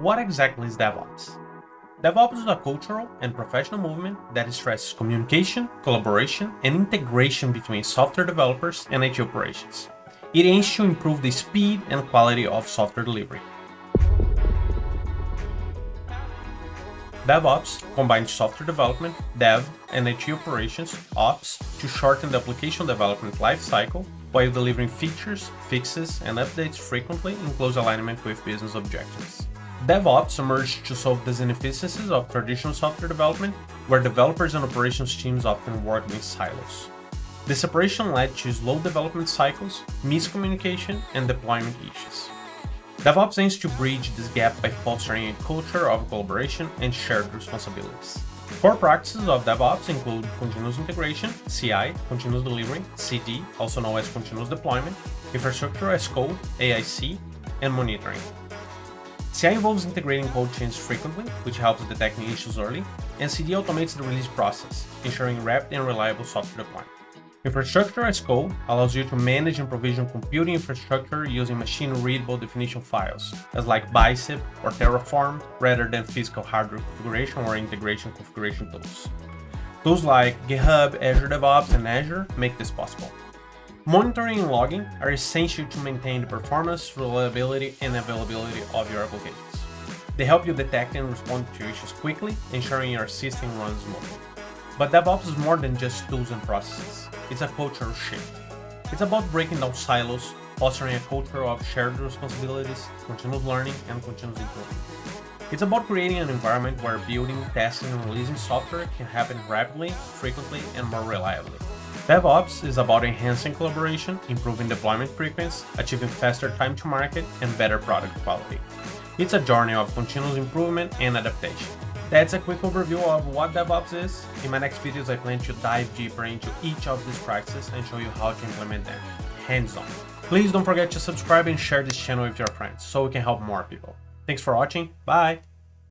What exactly is DevOps? DevOps is a cultural and professional movement that stresses communication, collaboration, and integration between software developers and IT operations. It aims to improve the speed and quality of software delivery. DevOps combines software development, dev, and IT operations, ops, to shorten the application development lifecycle while delivering features, fixes, and updates frequently in close alignment with business objectives. DevOps emerged to solve the inefficiencies of traditional software development, where developers and operations teams often worked in silos. The separation led to slow development cycles, miscommunication, and deployment issues. DevOps aims to bridge this gap by fostering a culture of collaboration and shared responsibilities. Core practices of DevOps include continuous integration, CI, continuous delivery, CD, also known as continuous deployment, infrastructure as code, AIC, and monitoring. CI involves integrating code changes frequently, which helps detecting issues early, and CD automates the release process, ensuring rapid and reliable software deployment. Infrastructure as code allows you to manage and provision computing infrastructure using machine-readable definition files, as like Bicep or Terraform, rather than physical hardware configuration or integration configuration tools. Tools like GitHub, Azure DevOps, and Azure make this possible. Monitoring and logging are essential to maintain the performance, reliability, and availability of your applications. They help you detect and respond to issues quickly, ensuring your system runs smoothly. But DevOps is more than just tools and processes. It's a cultural shift. It's about breaking down silos, fostering a culture of shared responsibilities, continuous learning, and continuous improvement. It's about creating an environment where building, testing, and releasing software can happen rapidly, frequently, and more reliably. DevOps is about enhancing collaboration, improving deployment frequency, achieving faster time to market, and better product quality. It's a journey of continuous improvement and adaptation. That's a quick overview of what DevOps is. In my next videos, I plan to dive deeper into each of these practices and show you how to implement them, hands-on. Please don't forget to subscribe and share this channel with your friends so we can help more people. Thanks for watching, bye!